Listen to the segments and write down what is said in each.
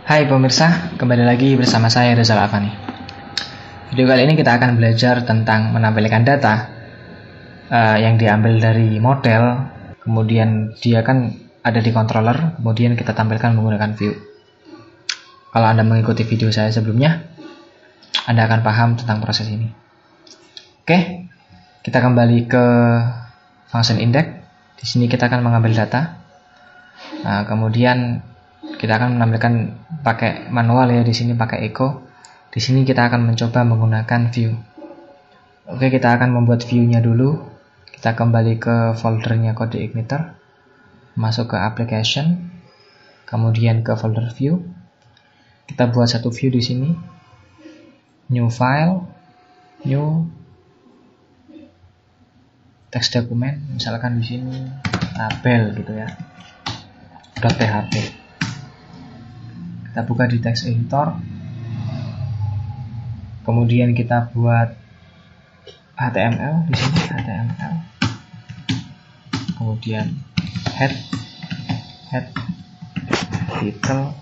Hai pemirsa, kembali lagi bersama saya Rizal Afani. Video kali ini kita akan belajar tentang menampilkan data yang diambil dari model, kemudian dia kan ada di controller, kemudian kita tampilkan menggunakan view. Kalau Anda mengikuti video saya sebelumnya, Anda akan paham tentang proses ini. Oke, kita kembali ke function index. Di sini kita akan mengambil data. Nah, kemudian kita akan menampilkan pakai manual ya, di sini pakai echo. Di sini kita akan mencoba menggunakan view. Oke, kita akan membuat view-nya dulu. Kita kembali ke foldernya kode igniter, masuk ke application, kemudian ke folder view. Kita buat satu view di sini. New file, new text dokumen, misalkan di sini tabel gitu ya. .php. Kita buka di text editor, kemudian kita buat HTML di sini, HTML, kemudian head, title,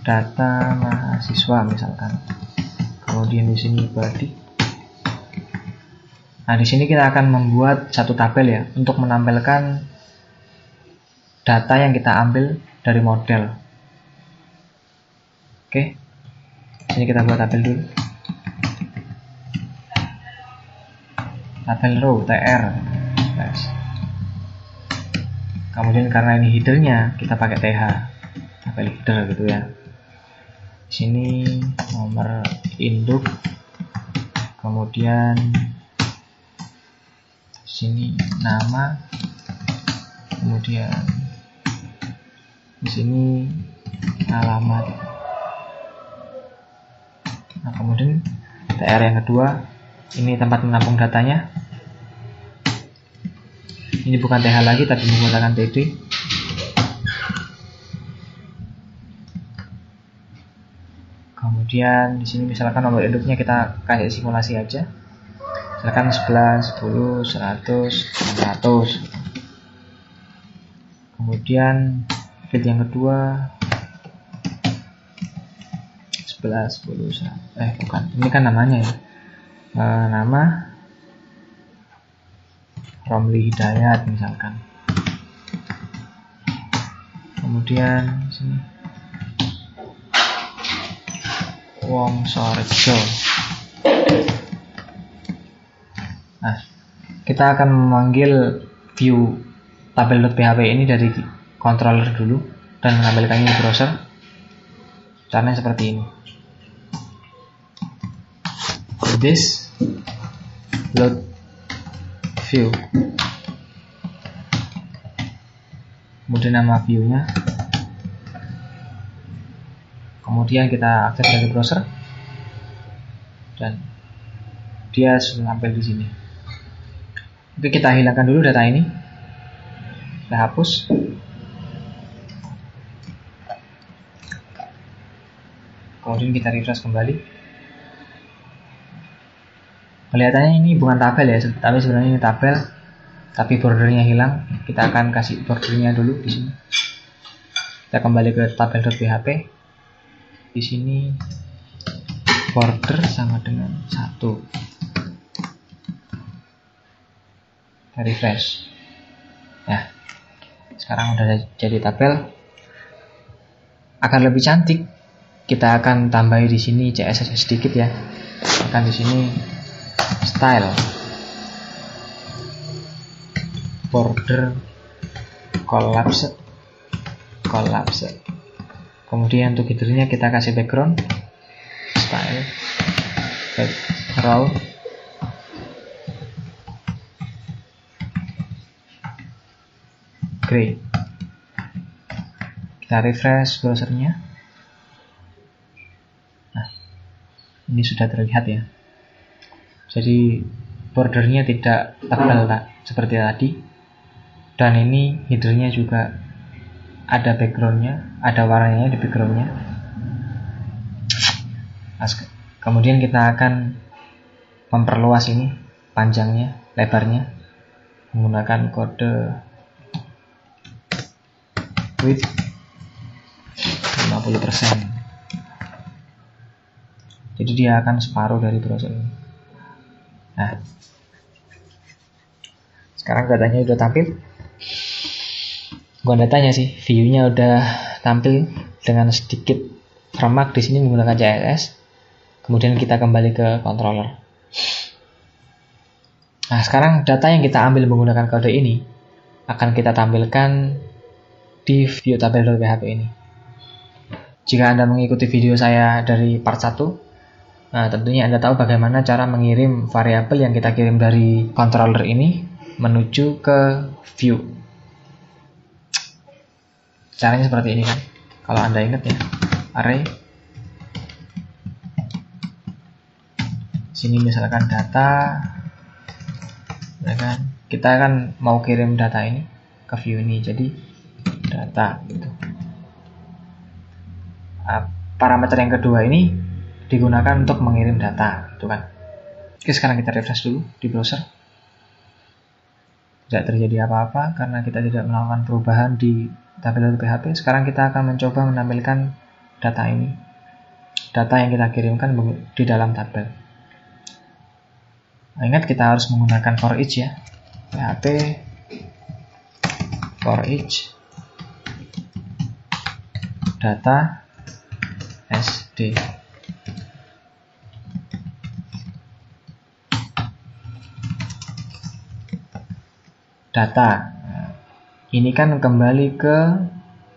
data mahasiswa misalkan, kemudian di sini body. Nah, di sini kita akan membuat satu tabel ya, untuk menampilkan data yang kita ambil dari model. Oke, sini kita buat tabel dulu. Tabel row tr. Kemudian karena ini headernya, kita pakai th, tabel header gitu ya. Di sini nomor induk, kemudian di sini nama, kemudian di sini alamat. Nah, kemudian tr yang kedua, ini tempat menampung datanya. Ini bukan th lagi, tapi menggunakan td. Kemudian di sini misalkan nomor induknya kita kasih simulasi aja. Misalkan 11, 10, 100, 600. Kemudian field yang kedua 11, 10, bukan, ini kan namanya ya, nama Romli Hidayat misalkan. Kemudian sini Wongsorejo. Nah, kita akan memanggil view tabel.php ini dari controller dulu dan menampilkannya di browser. Caranya seperti ini. This load view, kemudian nama view-nya, kemudian kita akses dari browser dan dia sudah tampil di sini. Oke, kita hilangkan dulu data ini, kita hapus. Kemudian kita refresh kembali. Kelihatannya ini bukan tabel ya, tapi sebenarnya ini tabel, tapi bordernya hilang. Kita akan kasih bordernya dulu di sini. Kita kembali ke tabel.php. Di sini border sama dengan 1. Kita refresh. Ya, sekarang udah jadi tabel. Agar lebih cantik, kita akan tambahi di sini CSS sedikit ya. Akan di sini style border collapsed. Kemudian untuk headernya kita kasih background style background gray. Kita refresh browsernya. Nah, ini sudah terlihat ya. Jadi bordernya tidak tebal seperti tadi, dan ini headernya juga ada backgroundnya, ada warnanya di backgroundnya. Kemudian kita akan memperluas ini panjangnya, lebarnya menggunakan kode width 50%. Jadi dia akan separuh dari browser ini. Nah, sekarang datanya udah tampil. Bukan datanya sih, view-nya udah tampil dengan sedikit remark di sini menggunakan CSS. Kemudian kita kembali ke controller. Nah, sekarang data yang kita ambil menggunakan kode ini akan kita tampilkan di view tabel.php ini. Jika Anda mengikuti video saya dari part 1, nah tentunya Anda tahu bagaimana cara mengirim variabel yang kita kirim dari controller ini menuju ke view. Caranya seperti ini kan. Kalau Anda ingat ya, array. Sini misalkan data, ya kan? Kita kan mau kirim data ini ke view ini, jadi data gitu. Parameter yang kedua ini digunakan untuk mengirim data, gitu kan. Oke, sekarang kita refresh dulu di browser. Tidak terjadi apa-apa karena kita tidak melakukan perubahan di tabel.php. Sekarang kita akan mencoba menampilkan data ini, data yang kita kirimkan di dalam tabel. Nah, ingat kita harus menggunakan for each ya, php for each data sd. Data ini kan kembali ke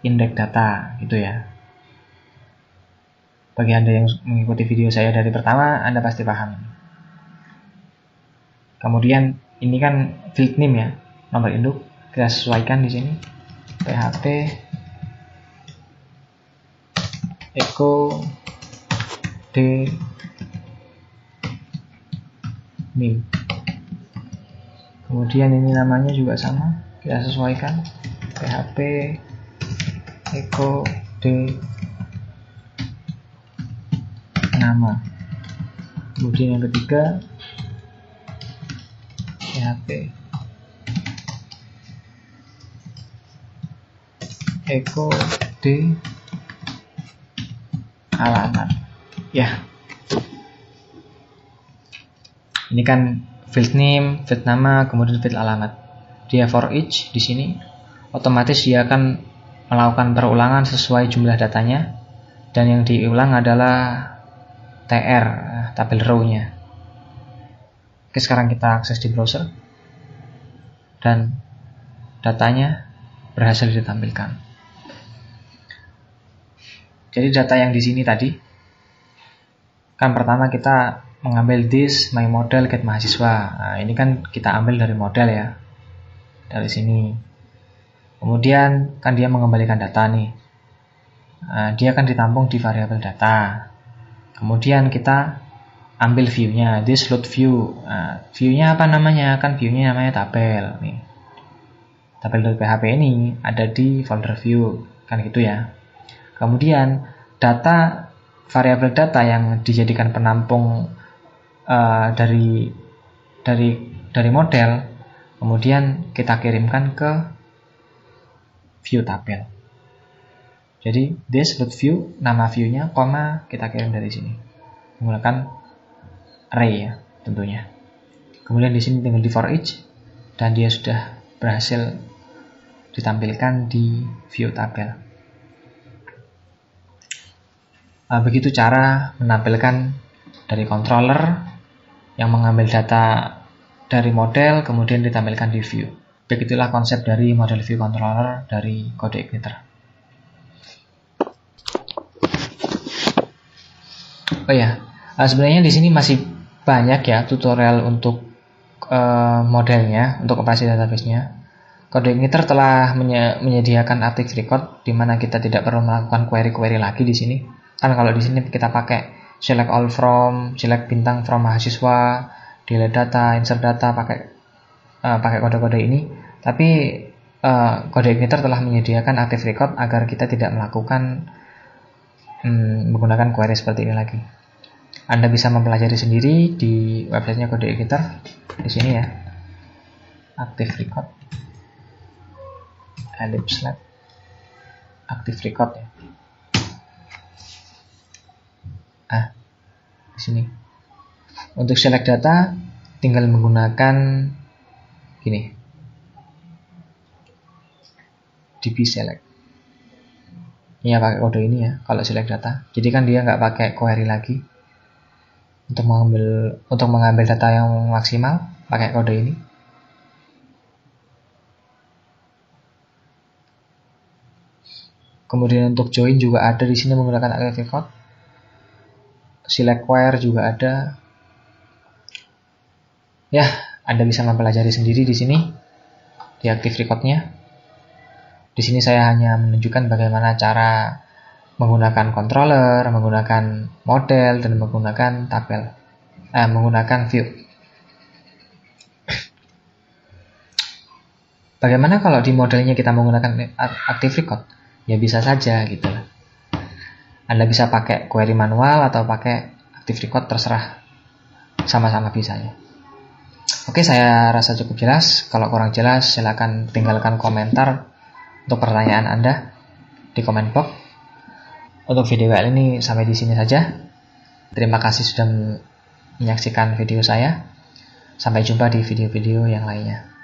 indeks data gitu ya. Bagi Anda yang mengikuti video saya dari pertama, Anda pasti paham. Kemudian ini kan field name ya, nomor induk, kita sesuaikan di sini php echo d name. Kemudian ini namanya juga sama, kita sesuaikan php echo d nama. Kemudian yang ketiga php echo d alamat ya. Ini kan field name, field nama, kemudian field alamat. Dia for each di sini, otomatis dia akan melakukan perulangan sesuai jumlah datanya, dan yang diulang adalah tr, tabel row-nya. Oke, sekarang kita akses di browser dan datanya berhasil ditampilkan. Jadi data yang di sini tadi kan pertama kita mengambil this my model get mahasiswa. Nah, ini kan kita ambil dari model ya, dari sini. Kemudian kan dia mengembalikan data nih. Nah, dia akan ditampung di variabel data. Kemudian kita ambil view-nya, this load view. Nah, view-nya apa namanya? Kan view-nya namanya tabel nih. Tabel.php ini ada di folder view, kan gitu ya. Kemudian data, variabel data yang dijadikan penampung dari model, kemudian kita kirimkan ke view tabel. Jadi this load view, nama view-nya, koma, kita kirim dari sini menggunakan array ya tentunya. Kemudian di sini tinggal di for each dan dia sudah berhasil ditampilkan di view tabel. Begitu cara menampilkan dari controller yang mengambil data dari model kemudian ditampilkan di view. Begitulah konsep dari model view controller dari CodeIgniter. Oh ya, sebenarnya di sini masih banyak ya tutorial untuk modelnya, untuk operasi database-nya. CodeIgniter telah menyediakan active record di mana kita tidak perlu melakukan query-query lagi di sini. Kan kalau di sini kita pakai select all from, select bintang from mahasiswa, delete data, insert data, pakai kode-kode ini. Tapi CodeIgniter telah menyediakan active record agar kita tidak melakukan menggunakan query seperti ini lagi. Anda bisa mempelajari sendiri di websitenya CodeIgniter di sini ya, active record, ellipse active record ya. Di sini. Untuk select data tinggal menggunakan gini. DB select. Ini ya pakai kode ini ya kalau select data. Jadi kan dia nggak pakai query lagi. Untuk mengambil data yang maksimal pakai kode ini. Kemudian untuk join juga ada di sini menggunakan active record. Select where juga ada. Ya, Anda bisa mempelajari sendiri di sini di active record-nya. Di sini saya hanya menunjukkan bagaimana cara menggunakan controller, menggunakan model, dan menggunakan tabel, menggunakan view. Bagaimana kalau di modelnya kita menggunakan active record? Ya bisa saja gitu. Anda bisa pakai query manual atau pakai active record, terserah. Sama-sama bisa ya. Oke, saya rasa cukup jelas. Kalau kurang jelas, silakan tinggalkan komentar untuk pertanyaan Anda di komen box. Untuk video kali ini sampai di sini saja. Terima kasih sudah menyaksikan video saya. Sampai jumpa di video-video yang lainnya.